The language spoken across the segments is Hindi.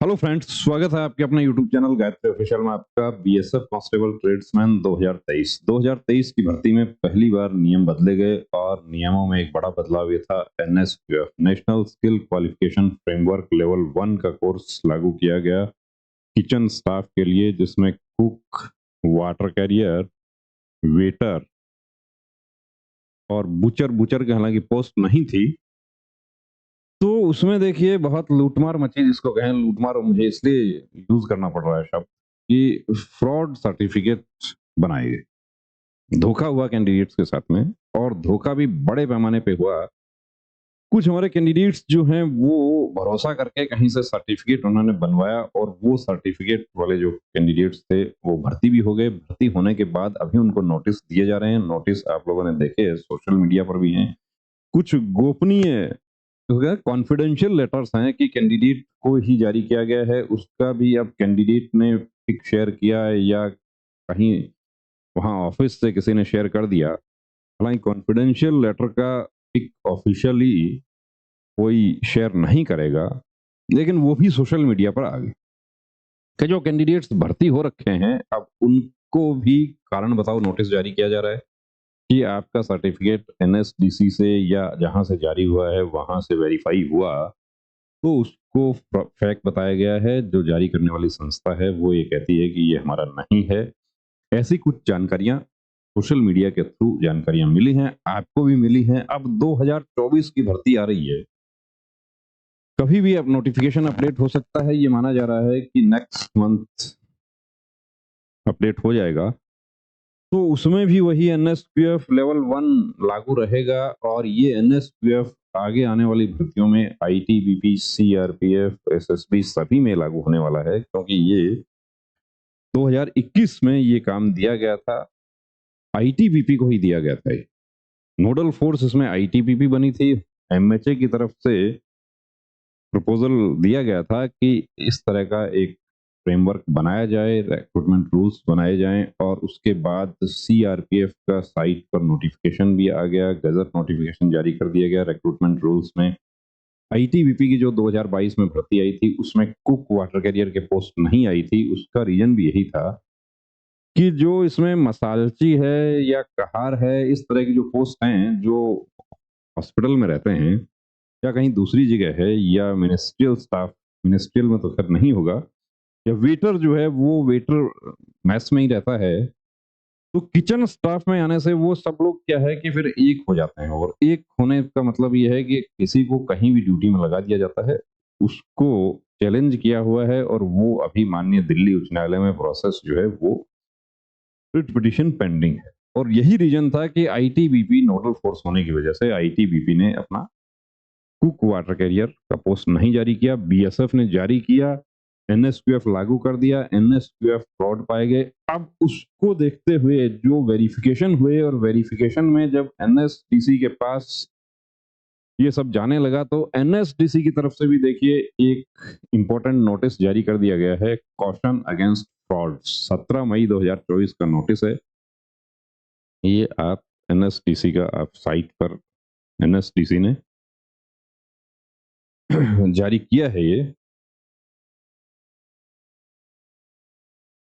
हेलो फ्रेंड्स, स्वागत है आपके अपने यूट्यूब चैनल गायत्री ऑफिशियल में। आपका बीएसएफ कांस्टेबल ट्रेड्समैन 2023 की भर्ती में पहली बार नियम बदले गए और नियमों में एक बड़ा बदलाव ये था। NSQF national skill qualification framework level 1 का कोर्स लागू किया गया किचन स्टाफ के लिए, जिसमें कुक, वाटर कैरियर, वेटर और बुचर बुचर की हालांकि पोस्ट नहीं थी। तो उसमें देखिए बहुत लूटमार मची, जिसको कहें लूटमार, मुझे इसलिए यूज करना पड़ रहा है शब्द, कि फ्रॉड सर्टिफिकेट बनाए गए। धोखा हुआ कैंडिडेट्स के साथ में, और धोखा भी बड़े पैमाने पे हुआ। कुछ हमारे कैंडिडेट्स जो हैं वो भरोसा करके कहीं से सर्टिफिकेट उन्होंने बनवाया, और वो सर्टिफिकेट वाले जो कैंडिडेट्स थे वो भर्ती भी हो गए। भर्ती होने के बाद अभी उनको नोटिस दिए जा रहे हैं। नोटिस आप लोगों ने देखे, सोशल मीडिया पर भी हैं। कुछ गोपनीय कॉन्फिडेंशियल लेटर्स हैं कि कैंडिडेट को ही जारी किया गया है, उसका भी अब कैंडिडेट ने पिक शेयर किया है या कहीं वहां ऑफिस से किसी ने शेयर कर दिया। हालांकि कॉन्फिडेंशियल लेटर का पिक ऑफिशियली कोई शेयर नहीं करेगा, लेकिन वो भी सोशल मीडिया पर आ गए कि जो कैंडिडेट्स भर्ती हो रखे हैं अब उनको भी कारण बताओ नोटिस जारी किया जा रहा है कि आपका सर्टिफिकेट एनएसडीसी से या जहां से जारी हुआ है वहां से वेरीफाई हुआ। तो उसको फैक्ट बताया गया है। जो जारी करने वाली संस्था है वो ये कहती है कि ये हमारा नहीं है। ऐसी कुछ जानकारियां सोशल मीडिया के थ्रू जानकारियां मिली हैं, आपको भी मिली हैं। अब 2024 की भर्ती आ रही है, कभी भी अब नोटिफिकेशन अपडेट हो सकता है। ये माना जा रहा है कि नेक्स्ट मंथ अपडेट हो जाएगा। तो उसमें भी वही एनएसक्यूएफ लेवल 1 लागू रहेगा, और ये एनएसक्यूएफ आगे आने वाली भर्तियों में आईटीबीपी, सीआरपीएफ, एसएसबी सभी में लागू होने वाला है, क्योंकि ये 2021 में ये काम दिया गया था। आईटीबीपी को ही दिया गया था। नोडल फोर्स इसमें आईटीबीपी बनी थी। एमएचए की तरफ से प्रपोजल दिया गया था कि इस तरह का एक फ्रेमवर्क बनाया जाए, रिक्रूटमेंट रूल्स बनाए जाएं, और उसके बाद सीआरपीएफ का साइट पर नोटिफिकेशन भी आ गया, गजट नोटिफिकेशन जारी कर दिया गया रिक्रूटमेंट रूल्स में। आईटीबीपी की जो 2022 में भर्ती आई थी उसमें कुक, वाटर कैरियर के पोस्ट नहीं आई थी। उसका रीजन भी यही था कि जो इसमें मसालची है या कहार है, इस तरह की जो पोस्ट हैं, जो हॉस्पिटल में रहते हैं या कहीं दूसरी जगह है, या मिनिस्ट्रियल स्टाफ, मिनिस्ट्रियल में तो खैर नहीं होगा, या वेटर जो है वो वेटर मैस में ही रहता है, तो किचन स्टाफ में आने से वो सब लोग क्या है कि फिर एक हो जाते हैं। और एक होने का मतलब ये है कि किसी को कहीं भी ड्यूटी में लगा दिया जाता है। उसको चैलेंज किया हुआ है, और वो अभी माननीय दिल्ली उच्च न्यायालय में प्रोसेस जो है वो रिट पिटिशन पेंडिंग है। और यही रीजन था कि आईटीबीपी नोडल फोर्स होने की वजह से आईटीबीपी ने अपना कुक, वाटर कैरियर का पोस्ट नहीं जारी किया। बीएसएफ ने जारी किया, एनएसक्यूएफ लागू कर दिया, एनएसक्यूएफ फ्रॉड पाए गए। अब उसको देखते हुए जो वेरिफिकेशन हुए, और वेरिफिकेशन में जब एनएसडीसी के पास ये सब जाने लगा, तो एनएसडीसी की तरफ से भी देखिए एक इंपॉर्टेंट नोटिस जारी कर दिया गया है, कॉशन अगेंस्ट फ्रॉड। 17 मई 2024 का नोटिस है ये। आप एनएसडीसी का आप साइट पर एनएसडीसी ने जारी किया है ये।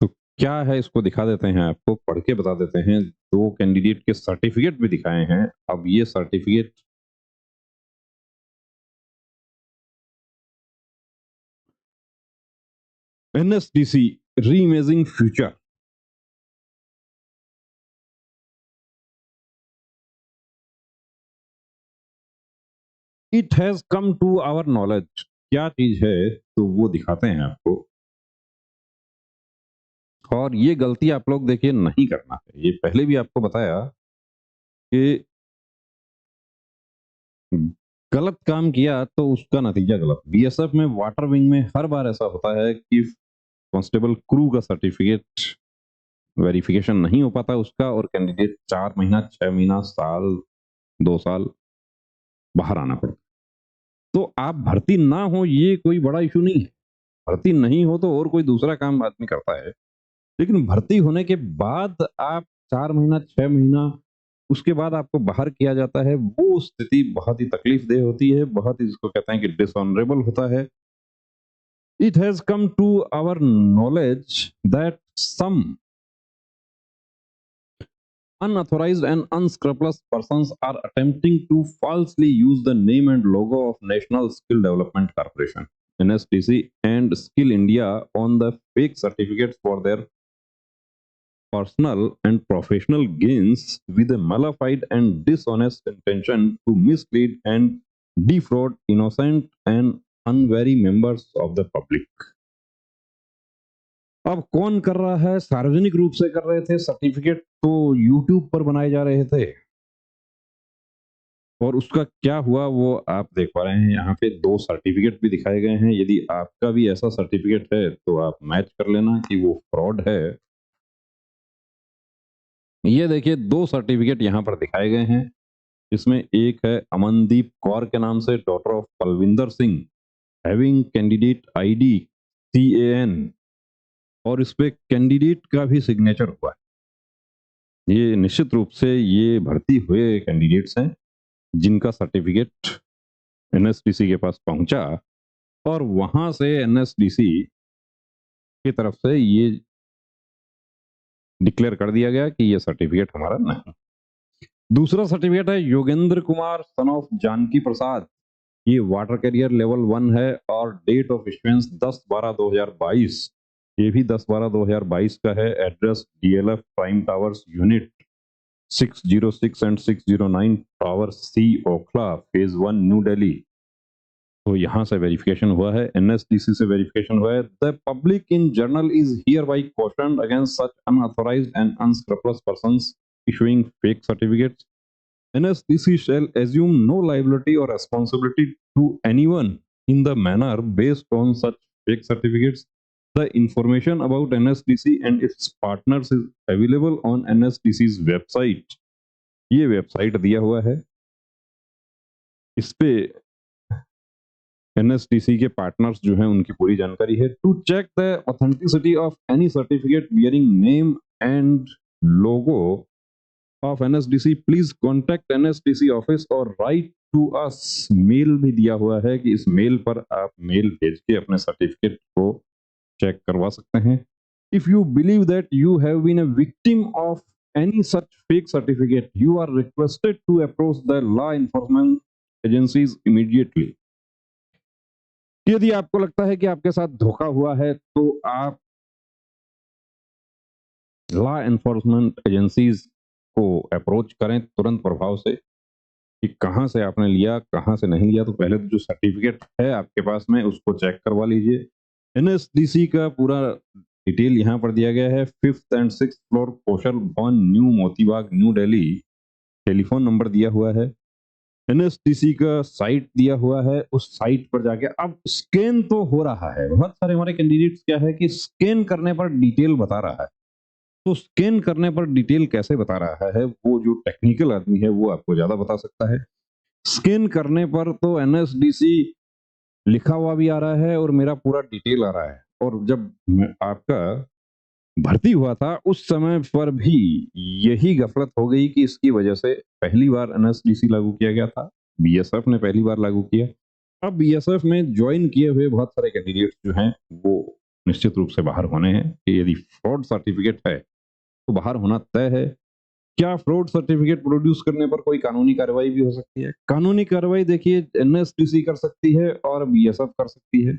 तो क्या है, इसको दिखा देते हैं, आपको पढ़ के बता देते हैं। दो कैंडिडेट के सर्टिफिकेट भी दिखाए हैं। अब ये certificate NSDC reimagining future, it has come to our knowledge. क्या चीज है, तो वो दिखाते हैं आपको। और ये गलती आप लोग देखिए नहीं करना है। ये पहले भी आपको बताया कि गलत काम किया तो उसका नतीजा गलत। बीएसएफ में वाटर विंग में हर बार ऐसा होता है कि कांस्टेबल क्रू का सर्टिफिकेट वेरिफिकेशन नहीं हो पाता उसका, और कैंडिडेट 4 महीना, 6 महीना, साल, 2 साल बाहर आना पड़ता। तो आप भर्ती ना हो ये कोई बड़ा इशू नहीं है। भर्ती नहीं हो तो और कोई दूसरा काम आदमी करता है, लेकिन भर्ती होने के बाद आप 4 महीना, 6 महीना, उसके बाद आपको बाहर किया जाता है, वो स्थिति बहुत ही तकलीफ देह होती है, बहुत ही जिसको कहते हैं कि डिसऑनरेबल होता है। It has come to our knowledge that some unauthorized and unscrupulous persons are attempting to falsely use the name and logo of National Skill Development Corporation (NSDC) and Skill India on the fake certificates for their personal and professional gains with a malified and dishonest intention to mislead and defraud innocent and unwary members of the public. अब कौन कर रहा है? सार्वजनिक रूप से कर रहे थे। सर्टिफिकेट तो यूट्यूब पर बनाए जा रहे थे और उसका क्या हुआ वो आप देख पा रहे हैं। यहाँ पे 2 सर्टिफिकेट भी दिखाए गए हैं। यदि आपका भी ऐसा सर्टिफिकेट है तो आप मैच कर लेना कि वो फ्रॉड है। ये देखिए 2 सर्टिफिकेट यहाँ पर दिखाए गए हैं। इसमें एक है अमनदीप कौर के नाम से, daughter of Palwinder Singh, having candidate ID CAN, और इस पे कैंडिडेट का भी सिग्नेचर हुआ है। ये निश्चित रूप से ये भर्ती हुए कैंडिडेट्स हैं जिनका सर्टिफिकेट NSDC के पास पहुंचा और वहां से NSDC की तरफ से ये डिक्लेयर कर दिया गया कि ये सर्टिफिकेट हमारा नहीं। दूसरा सर्टिफिकेट है योगेंद्र कुमार सन ऑफ जानकी प्रसाद। ये वाटर कैरियर लेवल 1 है और डेट ऑफ इश्यूएंस 10/12/2022। ये भी 10/12/2022 का है। Address DLF prime towers unit 606 and 609 tower C Okhla phase 1 new Delhi. तो यहाँ से वेरिफिकेशन हुआ है, NSDC से वेरिफिकेशन हुआ है। The public in general is hereby question against such unauthorised and unscrupulous persons issuing fake certificates. NSDC shall assume no liability or responsibility to anyone in the manner based on such fake certificates. The information about NSDC and its partners is available on NSDC's website. ये वेबसाइट दिया हुआ है, इस पे NSDC के पार्टनर्स जो हैं उनकी पूरी जानकारी है। To check the authenticity of any certificate bearing name and logo of NSDC please contact NSDC office or write to us. Mail भी दिया हुआ है कि इस मेल पर आप मेल भेज के अपने सर्टिफिकेट को चेक करवा सकते हैं। If you believe that you have been a victim of any such fake certificate you are requested to approach the law enforcement agencies immediately. यदि आपको लगता है कि आपके साथ धोखा हुआ है तो आप लॉ एनफोर्समेंट एजेंसीज को अप्रोच करें तुरंत प्रभाव से कि कहां से आपने लिया, कहां से नहीं लिया। तो पहले तो जो सर्टिफिकेट है आपके पास में उसको चेक करवा लीजिए। NSDC का पूरा डिटेल यहाँ पर दिया गया है। 5th and 6th फ्लोर कौशल भवन new Motibagh new Delhi. Telephone number दिया हुआ है। NSDC का साइट दिया हुआ है, उस साइट पर जाके अब स्कैन तो हो रहा है। बहुत सारे हमारे कैंडिडेट्स क्या है कि स्कैन करने पर डिटेल बता रहा है। तो स्कैन करने पर डिटेल कैसे बता रहा है वो जो टेक्निकल आदमी है वो आपको ज्यादा बता सकता है। स्कैन करने पर तो NSDC लिखा हुआ भी आ रहा है और मेरा पूरा डिटेल आ रहा है। और जब आपका भर्ती हुआ था उस समय पर भी यही गफलत हो गई कि इसकी वजह से पहली बार NSDC लागू किया गया था। BSF ने पहली बार लागू किया। अब BSF में ज्वाइन किए हुए बहुत सारे कैंडिडेट्स जो हैं वो निश्चित रूप से बाहर होने हैं कि यदि फ्रॉड सर्टिफिकेट है तो बाहर होना तय है। क्या फ्रॉड सर्टिफिकेट प्रोड्यूस करने पर कोई कानूनी कार्रवाई भी हो सकती है? कानूनी कार्रवाई देखिए NSDC कर सकती है और BSF कर सकती है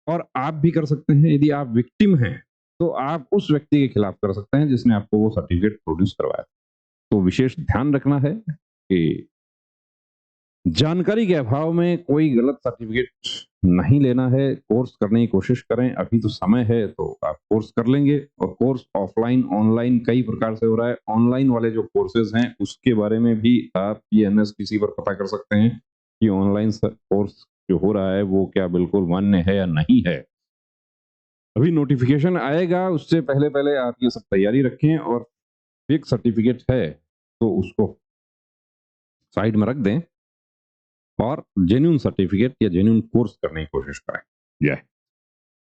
और आप भी कर सकते हैं। यदि आप विक्टिम हैं तो आप उस व्यक्ति के खिलाफ कर सकते हैं जिसने आपको वो सर्टिफिकेट प्रोड्यूस करवाया। तो विशेष ध्यान रखना है कि जानकारी के अभाव में कोई गलत सर्टिफिकेट नहीं लेना है। कोर्स करने की कोशिश करें, अभी तो समय है तो आप कोर्स कर लेंगे। और कोर्स ऑफलाइन ऑनलाइन कई प्रकार से हो रहा है। ऑनलाइन वाले जो कोर्सेज हैं उसके बारे में भी आप ये NSDC पर पता कर सकते हैं कि ऑनलाइन कोर्स जो हो रहा है वो क्या बिल्कुल मान्य है या नहीं है। अभी नोटिफिकेशन आएगा, उससे पहले पहले आप ये सब तैयारी रखें और फेक सर्टिफिकेट है तो उसको साइड में रख दें और जेन्युइन सर्टिफिकेट या जेन्युइन कोर्स करने की कोशिश करें। जय